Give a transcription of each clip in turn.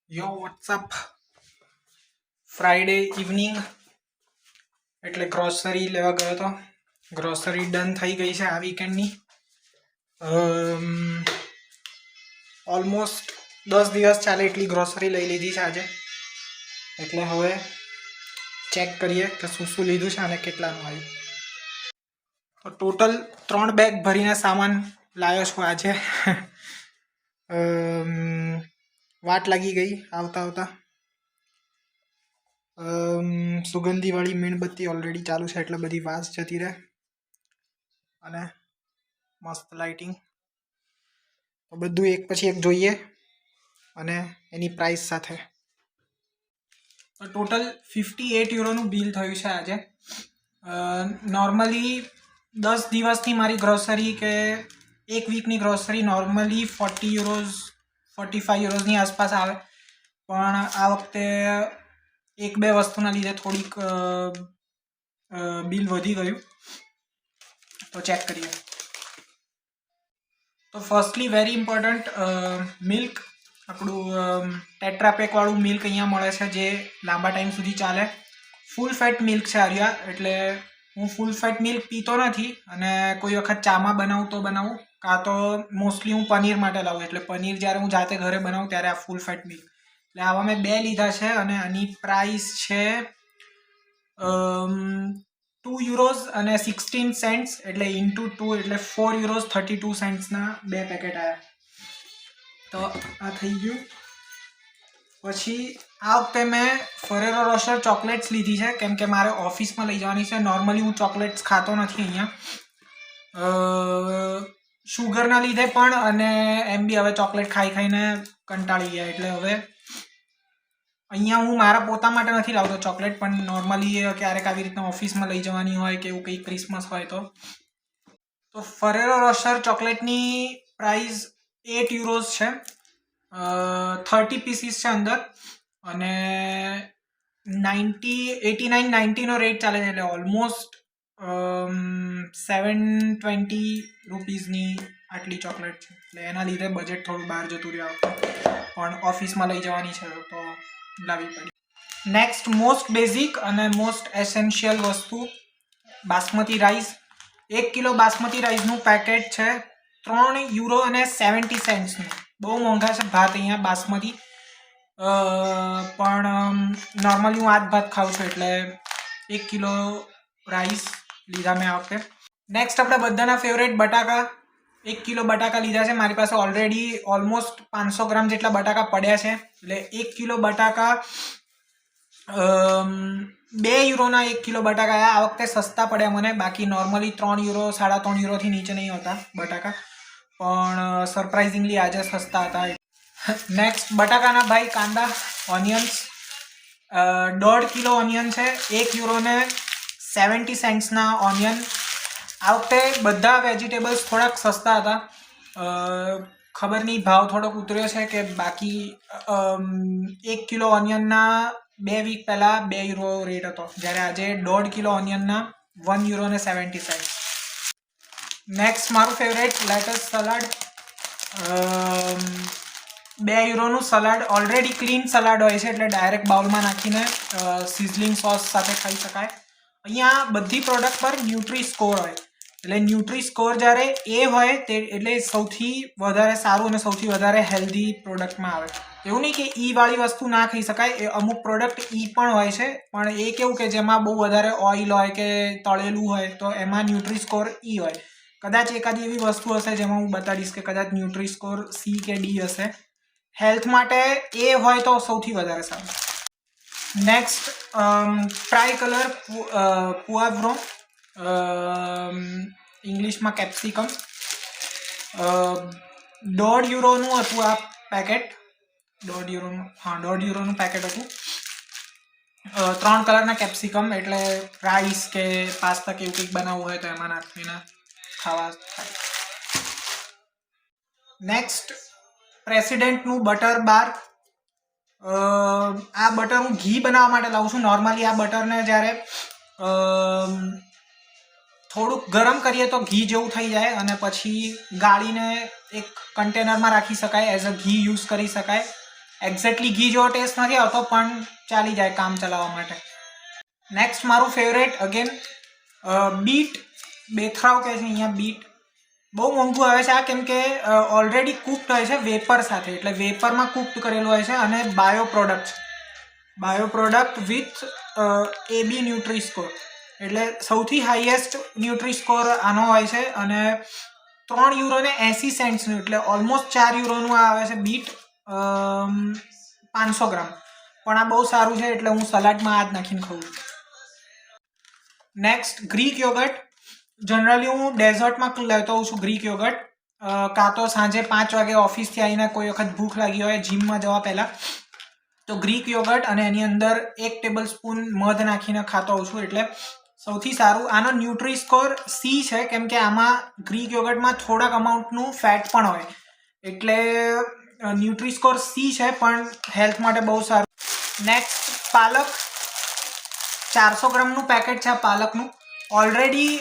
યો WhatsApp Friday evening એટલે grocery લેવા ગયો હતો. ગ્રોસરી ડન થઈ ગઈ છે આ વીકેન્ડની. ઓલમોસ્ટ 10 દિવસ ચાલે એટલી ગ્રોસરી લઈ લીધી છે આજે. એટલે હવે ચેક કરીએ કે શું શું લીધું છે અને કેટલાનું આવ્યું. તો ટોટલ 3 બેગ ભરીને સામાન લાવ્યો છું આજે. વાટ લાગી ગઈ આવતા આવતા. સુગંધીવાળી મીણબત્તી ઓલરેડી ચાલુ છે એટલે બધી વાસ જતી રહે અને મસ્ત લાઇટિંગ. તો બધું એક પછી એક જોઈએ અને એની પ્રાઇસ સાથે. ટોટલ 58 યુરોનું બિલ થયું છે આજે. નોર્મલી 10 દિવસની મારી ગ્રોસરી કે એક વીકની ગ્રોસરી નોર્મલી 40 યુરોઝ 45 યુરોઝની આસપાસ આવે, પણ આ વખતે એક બે વસ્તુના લીધે થોડીક બિલ વધી ગયું. તો ચેક કરીએ. તો ફર્સ્ટલી વેરી ઇમ્પોર્ટન્ટ, મિલ્ક. આપણું ટેટ્રાપેકવાળું મિલ્ક અહીંયા મળે છે જે લાંબા ટાઈમ સુધી ચાલે. ફૂલ ફેટ મિલ્ક છે આર્યા, એટલે હું ફૂલ ફેટ મિલ્ક પીતો નથી અને કોઈ વખત ચામાં બનાવું તો બનાવું, કાં તો મોસ્ટલી હું પનીર માટે લાવું. એટલે પનીર જ્યારે હું જાતે ઘરે બનાવું ત્યારે આ ફૂલ ફેટ મિલ્ક. એટલે આવા મેં 2 લીધા છે અને આની પ્રાઇસ છે 2 યુરોઝ અને 16 સેન્ટ્સ, એટલે ઇન્ટુ 2 એટલે 4 યુરોઝ 32 સેન્ટ્સના 2 પેકેટ આવ્યા. તો આ થઈ ગયું. પછી આ વખતે મેં ફરેરો રોશર ચોકલેટ્સ લીધી છે કેમ કે મારે ઓફિસમાં લઈ જવાની છે. નોર્મલી હું ચોકલેટ્સ ખાતો નથી અહીંયા, શુગરના લીધે પણ, અને એમ બી હવે ચોકલેટ ખાઈ ખાઈને કંટાળી ગયા. એટલે હવે અહીંયા હું મારા પોતા માટે નથી લાવતો ચોકલેટ, પણ નોર્મલી ક્યારેક આવી રીતના ઓફિસમાં લઈ જવાની હોય કે એવું કંઈ ક્રિસમસ હોય તો ફરેરો રોશર ચોકલેટની પ્રાઇસ 8 યુરોઝ છે. 30 પીસીસ છે અંદર અને 89-90 રેટ ચાલે છે, એટલે ઓલમોસ્ટ 720 રૂપીઝની આટલી ચોકલેટ છે. એટલે એના લીધે બજેટ થોડું બહાર જતું રહ્યું, પણ ઓફિસમાં લઈ જવાની છે તો લાવવી પડી. નેક્સ્ટ મોસ્ટ બેઝિક અને મોસ્ટ એસેન્શિયલ વસ્તુ, બાસમતી રાઈસ. 1 કિલો બાસમતી રાઈસનું પેકેટ છે 3 યુરો અને 70 સેન્ટ્સનું. બહુ મોંઘા છે ભાત અહીંયા બાસમતી, પણ નોર્મલી હું આ જ ભાત ખાઉં છું એટલે 1 કિલો રાઈસ લીધા મેં આ વખતે. નેક્સ્ટ આપણા બધાના ફેવરેટ બટાકા. 1 કિલો બટાકા લીધા છે. મારી પાસે ઓલરેડી ઓલમોસ્ટ 500 ગ્રામ જેટલા બટાકા પડ્યા છે, એટલે 1 કિલો બટાકા 2 યુરોના 1 કિલો બટાકા આ વખતે સસ્તા પડ્યા મને. બાકી નોર્મલી 3 યુરો 3.5 યુરોથી નીચે નહીં હોતા બટાકા, પણ સરપ્રાઇઝિંગલી આજે સસ્તા હતા. નેક્સ્ટ બટાકાના ભાઈ કાંદા, ઓનિયન્સ. 1.5 કિલો ઓનિયન છે, 1 યુરો ને 70 સેન્ટ્સના ઓનિયન. આ વખતે બધા વેજીટેબલ્સ થોડાક સસ્તા હતા. ખબર નહીં ભાવ થોડોક ઉતર્યો છે કે બાકી 1 કિલો ઓનિયનના 2 વીક પહેલાં 2 યુરો રેટ હતો, જ્યારે આજે 1.5 કિલો ઓનિયનના 1 યુરો ને 70 સેન્ટ. નેક્સ્ટ મારું ફેવરેટ લેટસ સલાડ. 2 યુરોનું સલાડ. ઓલરેડી ક્લીન સલાડ હોય છે એટલે ડાયરેક્ટ બાઉલમાં નાખીને સિઝલિંગ સોસ સાથે ખાઈ શકાય. અહીંયા બધી પ્રોડક્ટ પર ન્યુટ્રી સ્કોર હોય, એટલે ન્યુટ્રી સ્કોર જ્યારે એ હોય તે એટલે સૌથી વધારે સારું અને સૌથી વધારે હેલ્ધી પ્રોડક્ટમાં આવે. એવું નહીં કે ઈ વાળી વસ્તુ ના ખાઈ શકાય, એ અમુક પ્રોડક્ટ ઈ પણ હોય છે, પણ એ કેવું કે જેમાં બહુ વધારે ઓઇલ હોય કે તળેલું હોય તો એમાં ન્યુટ્રી સ્કોર ઈ હોય. કદાચ એકાદી એવી વસ્તુ હશે જેમાં હું બતાડીશ કે કદાચ ન્યુટ્રી સ્કોર સી કે ડી હશે. હેલ્થ માટે એ હોય તો સૌથી વધારે સારું. નેક્સ્ટ ટ્રાય કલર પુઆવ્રો, ઇંગ્લિશમાં કેપ્સિકમ. 1.5 યુરોનું હતું આ પેકેટ. 1.5 યુરોનું પેકેટ હતું. 3 કલરના કેપ્સિકમ, એટલે રાઈસ કે પાસ્તા કે એવું કંઈક બનાવવું હોય તો એમાં નાખીને ખાવા થાય. નેક્સ્ટ પ્રેસિડેન્ટનું બટર બાર. આ બટર હું ઘી બનાવવા માટે લાવું છું. નોર્મલી આ બટરને જ્યારે થોડુંક ગરમ કરીએ તો ઘી જેવું થઈ જાય અને પછી ગાળીને એક કન્ટેનરમાં રાખી શકાય, એઝ અ ઘી યુઝ કરી શકાય. એક્ઝેક્ટલી ઘી જેવો ટેસ્ટ નથી આવતો પણ ચાલી જાય કામ ચલાવવા માટે. નેક્સ્ટ મારું ફેવરેટ અગેન બીટ, બેથરાવ કહે છે અહીંયા બીટ. બહુ મોંઘું આવે છે આ, કેમ કે ઓલરેડી કુકડ હોય છે વેપર સાથે, એટલે વેપરમાં કુકડ કરેલું હોય છે અને બાયો પ્રોડક્ટ વિથ AB ન્યુટ્રીસ્કોર, એટલે સૌથી હાઈએસ્ટ ન્યુટ્રીસ્કોર આનો હોય છે અને 3 યુરો ને 80 સેન્ટ્સનું, એટલે ઓલમોસ્ટ 4 યુરોનું આવે છે બીટ, 500 ગ્રામ. પણ આ બહુ સારું છે એટલે હું સલાડમાં આ જ નાખીને ખાઉં છું. Next Greek yoghurt. જનરલી હું ડેઝર્ટમાં લેતો હોઉં છું ગ્રીક યોગર્ટ, કાં તો સાંજે 5 વાગે ઓફિસથી આવીને કોઈ વખત ભૂખ લાગી હોય જીમમાં જવા પહેલાં, તો ગ્રીક યોગર્ટ અને એની અંદર 1 ટેબલ સ્પૂન મધ નાખીને ખાતો હોઉં છું, એટલે સૌથી સારું. આનો ન્યુટ્રી સ્કોર C છે, કેમ કે આમાં ગ્રીક યોગર્ટમાં થોડાક અમાઉન્ટનું ફેટ પણ હોય, એટલે ન્યુટ્રી સ્કોર C છે, પણ હેલ્થ માટે બહુ સારું. નેક્સ્ટ પાલક, 400 ગ્રામનું પેકેટ છે આ પાલકનું. ઓલરેડી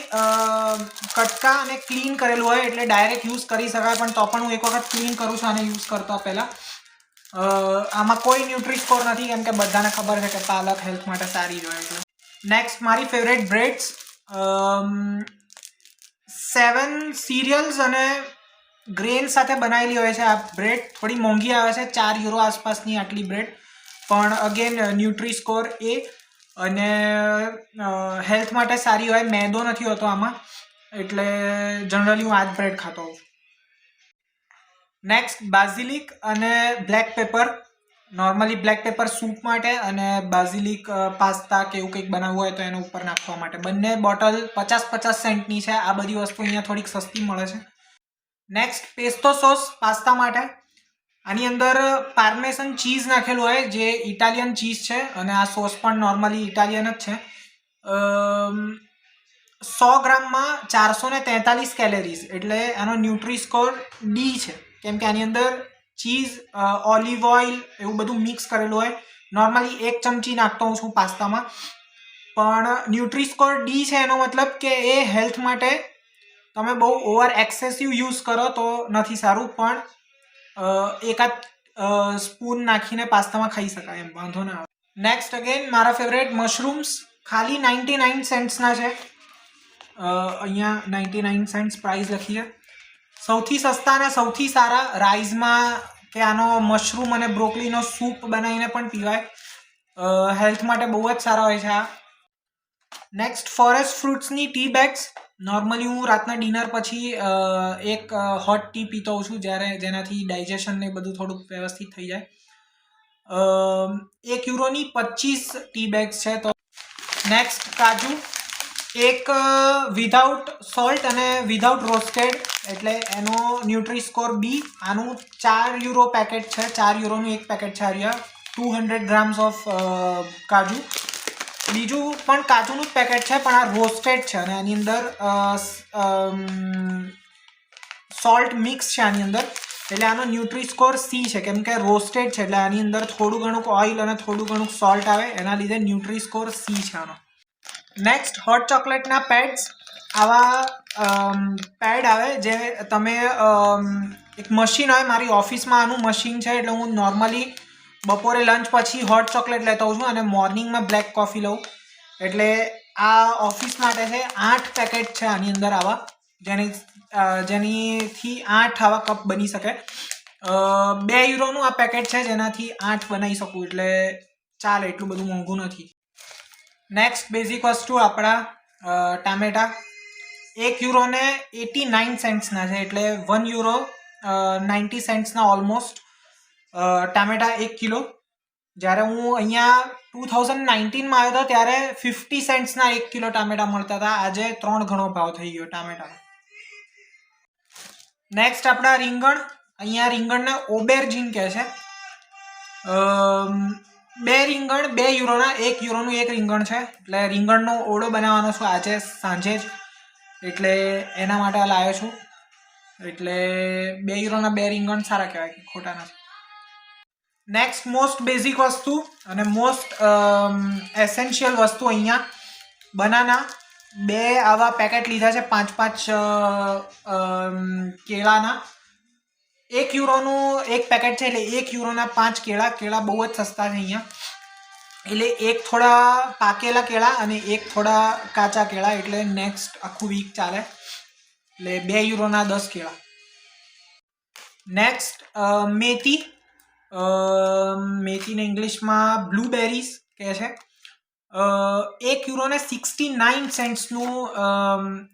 કટકા અને ક્લીન કરેલું હોય એટલે ડાયરેક્ટ યુઝ કરી શકાય, પણ તો પણ હું એક વખત ક્લીન કરું છું આને યુઝ કરતા પહેલાં. આમાં કોઈ ન્યુટ્રી સ્કોર નથી, કેમ કે બધાને ખબર છે કે પાલક હેલ્થ માટે સારી જ હોય એટલે. નેક્સ્ટ મારી ફેવરેટ બ્રેડ્સ, 7 સિરિયલ્સ અને ગ્રેન સાથે બનાવેલી હોય છે આ બ્રેડ. થોડી મોંઘી આવે છે, 4 યુરો આસપાસની આટલી બ્રેડ, પણ અગેન ન્યુટ્રી સ્કોર A અને હેલ્થ માટે સારી હોય. મેદો નથી હોતો આમાં, એટલે જનરલી હું આ જ બ્રેડ ખાતો હોઉં છું. નેક્સ્ટ બાઝિલિક અને black paper. Normally black paper soup માટે અને બાઝિલિક પાસ્તા કે એવું કંઈક બનાવવું હોય તો એના ઉપર નાખવા માટે. બંને બોટલ 50-50 સેન્ટની છે. આ બધી વસ્તુ અહીંયા થોડીક સસ્તી મળે છે. નેક્સ્ટ પેસ્તો સોસ પાસ્તા માટે. આની અંદર પાર્મેસન ચીઝ નાખેલું હોય, જે ઇટાલિયન ચીઝ છે, અને આ સોસ પણ નોર્મલી ઇટાલિયન જ છે. 100 ગ્રામમાં 443 કેલેરીઝ, એટલે આનો ન્યુટ્રી સ્કોર D છે, કેમ કે આની અંદર ચીઝ, ઓલિવ ઓઇલ એવું બધું મિક્સ કરેલું હોય. નોર્મલી 1 ચમચી નાખતો હું છું પાસ્તામાં, પણ ન્યુટ્રી સ્કોર D છે, એનો મતલબ કે એ હેલ્થ માટે તમે બહુ ઓવર એક્સેસિવ યુઝ કરો તો નથી સારું, પણ એકાદ સ્પૂન નાખીને પાસ્તામાં ખાઈ શકાય, એમ વાંધો ના આવે. નેક્સ્ટ અગેન મારા ફેવરેટ મશરૂમ્સ, ખાલી 99 સેન્ટ્સના છે. અહીંયા 99 સેન્ટ્સ પ્રાઇસ લખી છે. સૌથી સસ્તા અને સૌથી સારા રાઈસમાં, કે આનો મશરૂમ અને બ્રોકલીનો સૂપ બનાવીને પણ પીવાય. હેલ્થ માટે બહુ જ સારા હોય છે આ. નેક્સ્ટ ફોરેસ્ટ ફ્રૂટ્સની ટી બેગ્સ. નોર્મલી હું રાતના ડિનર પછી એક હોટ ટી પીતો હોઉં છું, જેનાથી ડાયજેશન ને બધું થોડુંક વ્યવસ્થિત થઈ જાય. 1 યુરોની 25 ટી બેગ્સ છે. તો નેક્સ્ટ કાજુ, એક વિધાઉટ સોલ્ટ અને વિધાઉટ રોસ્ટેડ, એટલે એનો ન્યુટ્રી સ્કોર B. આનું 4 યુરો પેકેટ છે, 4 યુરોનું એક પેકેટ છે. આ 200 ગ્રામ્સ ઓફ કાજુ. બીજું પણ કાજુનું જ પેકેટ છે, પણ આ રોસ્ટેડ છે અને આની અંદર સોલ્ટ મિક્સ છે આની અંદર, એટલે આનો ન્યુટ્રી સ્કોર C છે, કેમ કે રોસ્ટેડ છે, એટલે આની અંદર થોડું ઘણું ઓઇલ અને થોડું ઘણું સોલ્ટ આવે, એના લીધે ન્યુટ્રી સ્કોર C છે આનો. નેક્સ્ટ હોટ ચોકલેટના પેડ્સ. આવા પેડ આવે જે તમે એક મશીન હોય, મારી ઓફિસમાં આનું મશીન છે, એટલે હું નોર્મલી બપોરે લંચ પછી હોટ ચોકલેટ લેતો હોઉં છું અને મોર્નિંગમાં બ્લેક કોફી લઉં, એટલે આ ઓફિસ માટે છે. 8 પેકેટ છે આની અંદર આવા, જેનીથી 8 આવા કપ બની શકે. 2 યુરોનું આ પેકેટ છે, જેનાથી 8 બનાવી શકું, એટલે ચાલે, એટલું બધું મોંઘું નથી. નેક્સ્ટ બેઝિક વસ્તુ આપણા ટામેટા. 1 યુરો ને 89 સેન્ટ્સના છે, એટલે 1 યુરો 90 સેન્ટ્સના ઓલમોસ્ટ ટામેટા 1 કિલો. જ્યારે હું અહીંયા 2019માં આવ્યો હતો ત્યારે 50 સેન્ટ્સના 1 કિલો ટામેટા મળતા હતા. આજે 3 ગણો ભાવ થઈ ગયો ટામેટાનો. નેક્સ્ટ આપણા રીંગણ. અહીંયા રીંગણને ઓબેરજીન કહે છે. 2 રીંગણ 2 યુરોના, 1 યુરોનું એક રીંગણ છે, એટલે રીંગણનો ઓળો બનાવવાનો છું આજે સાંજે જ, એટલે એના માટે લાવ્યો છું. એટલે 2 યુરોના 2 રીંગણ સારા કહેવાય, ખોટા નથી. નેક્સ્ટ મોસ્ટ બેઝિક વસ્તુ અને મોસ્ટ એસેન્શિયલ વસ્તુ અહીંયા બનાના. 2 આવા પેકેટ લીધા છે, 5-5 કેળાના. €1 એક પેકેટ છે, એટલે €1 5 કેળા. કેળા બહુ જ સસ્તા છે અહીંયા. એટલે એક થોડા પાકેલા કેળા અને એક થોડા કાચા કેળા, એટલે નેક્સ્ટ આખું વીક ચાલે. એટલે €2 10 કેળા. નેક્સ્ટ મેથી. મેથીને ઇંગ્લિશમાં બ્લુબેરીઝ કહે છે. €1.69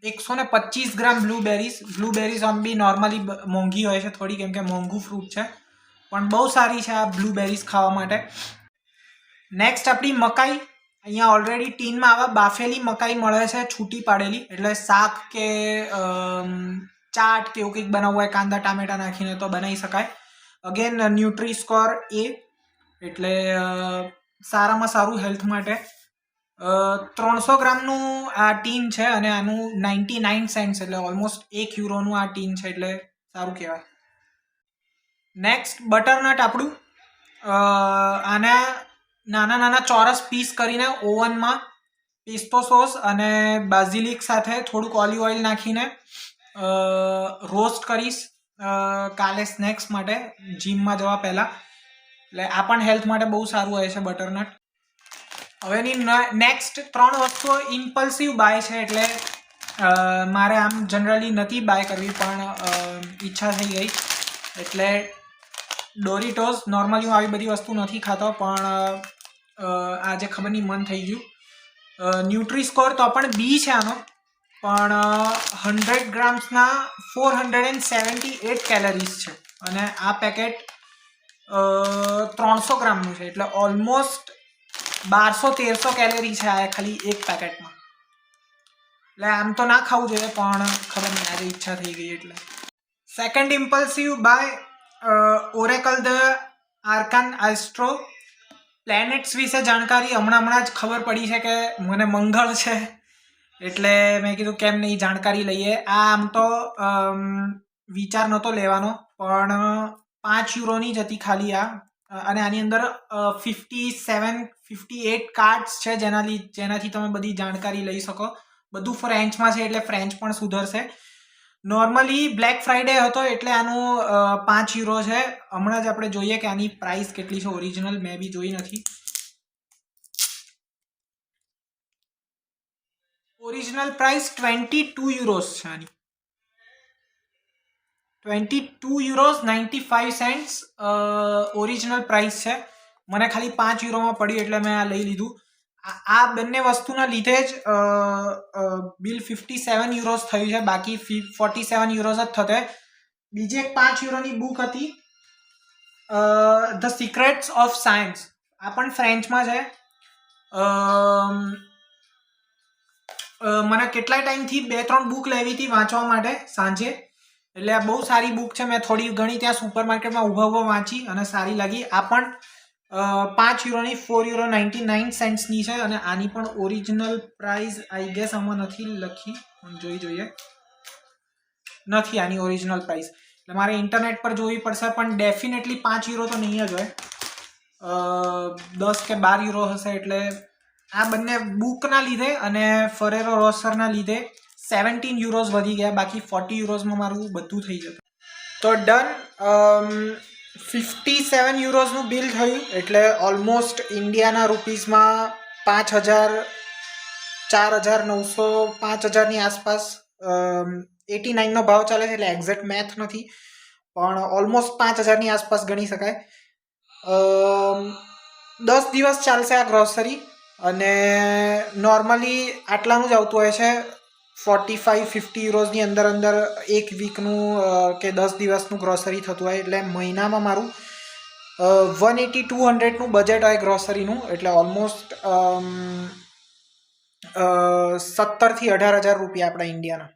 125 ગ્રામ બ્લુબેરીઝ આમ બી નોર્મલી મોંઘી હોય છે થોડી, કેમ કે મોંઘું ફ્રૂટ છે, પણ બહુ સારી છે આ બ્લુબેરીઝ ખાવા માટે. નેક્સ્ટ આપણી મકાઈ. અહીંયા ઓલરેડી ટીનમાં આવા બાફેલી મકાઈ મળે છે, છૂટી પાડેલી, એટલે શાક કે ચાટ કે એવું કંઈક બનાવવું હોય કાંદા ટામેટા નાખીને તો બનાવી શકાય. અગેન ન્યુટ્રી સ્કોર A, એટલે સારામાં સારું હેલ્થ માટે. 300 ગ્રામનું આ ટીન છે અને આનું 99 સેન્ટ્સ, એટલે ઓલમોસ્ટ €1 આ ટીન છે, એટલે સારું કહેવાય. નેક્સ્ટ બટરનટ આપણું. આના નાના નાના ચોરસ પીસ કરીને ઓવનમાં પિસ્તો સોસ અને બાઝિલિક સાથે થોડુંક ઓલિવ ઓઇલ નાખીને રોસ્ટ કરીશ કાલે સ્નેક્સ માટે, જીમમાં જવા પહેલાં. એટલે આ પણ હેલ્થ માટે બહુ સારું હોય છે બટરનટ. હવેની નેક્સ્ટ 3 વસ્તુઓ ઇમ્પલ્સિવ બાય છે, એટલે મારે આમ જનરલી નથી બાય કરવી, પણ ઈચ્છા થઈ ગઈ. એટલે ડોરિટોસ. નોર્મલી હું આવી બધી વસ્તુ નથી ખાતો, પણ આજે ખબર નહીં મન થઈ ગયું. ન્યુટ્રી સ્કોર તો પણ B છે આનો, પણ 100 ગ્રામ્સના 478 કેલરીઝ છે, અને આ પેકેટ 300 ગ્રામનું છે, એટલે ઓલમોસ્ટ 1200-1300 કેલરી છે આ ખાલી એક પેકેટમાં. એટલે આમ તો ના ખાવું જોઈએ, પણ ખબર નહીં આજે ઈચ્છા થઈ ગઈ એટલે. Second impulsive buy Oracle the Arcane Astro. Planets વિશે જાણકારી હમણાં જ ખબર પડી છે કે મને મંગળ છે, એટલે મેં કીધું કેમ નહીં જાણકારી લઈએ. આ આમ તો વિચાર નહોતો લેવાનો, પણ €5 જ હતી ખાલી આ, અને આની અંદર 58 કાર્ડ્સ છે, જેનાથી તમે બધી જાણકારી લઈ શકો. બધું ફ્રેન્ચમાં છે, એટલે ફ્રેન્ચ પણ સુધરશે. નોર્મલી બ્લેક ફ્રાઈડે હતો, એટલે આનું €5 છે. હમણાં જ આપણે જોઈએ કે આની પ્રાઇસ કેટલી છે ઓરિજિનલ, મેં બી જોઈ નથી. ઓરિજિનલ પ્રાઇસ €22 છે આની. €22.95 ઓરિજિનલ પ્રાઇસ છે. મને ખાલી €5 પડ્યું, એટલે મેં આ લઈ લીધું. આ બંને વસ્તુના લીધે જ બિલ €57 થયું છે, બાકી €47 જ થતે. બીજી એક €5 બુક હતી, ધ સિક્રેટ્સ ઓફ સાયન્સ. આ પણ ફ્રેન્ચમાં છે. મને કેટલાય ટાઈમથી 2-3 બુક લેવી હતી વાંચવા માટે સાંજે, એટલે આ બહુ સારી બુક છે. મેં થોડી ઘણી ત્યાં સુપર માર્કેટમાં ઊભા વાંચી અને સારી લાગી. આ પણ €5 €4.99 છે, અને આની પણ ઓરિજિનલ પ્રાઇસ આઈ ગેસ આમાં નથી લખી, પણ જોઈએ. નથી આની ઓરિજિનલ પ્રાઇસ, એટલે મારે ઇન્ટરનેટ પર જોવી પડશે, પણ ડેફિનેટલી €5 તો નહીં જ હોય, €10 કે €12 હશે. એટલે આ બંને બુકના લીધે અને ફરેરો રોસરના લીધે €17 વધી ગયા, બાકી €40 મારું બધું થઈ જતું. તો ડન. €57 બિલ થયું, એટલે ઓલમોસ્ટ ઇન્ડિયાના રૂપીઝમાં 5,000 4,900 5,000ની આસપાસ 89નો ભાવ ચાલે છે, એટલે એક્ઝેક્ટ મેથ નથી, પણ ઓલમોસ્ટ 5,000ની આસપાસ ગણી શકાય. 10 દિવસ ચાલશે આ ગ્રોસરી, અને નોર્મલી આટલાનું જ આવતું હોય છે. €45-50ની અંદર એક વીકનું કે 10 દિવસનું ગ્રોસરી થતું હોય, એટલે મહિનામાં મારું 180-200નું બજેટ હોય ગ્રોસરીનું, એટલે ઓલમોસ્ટ 17,000 થી 18,000 રૂપિયા આપણા ઇન્ડિયાના.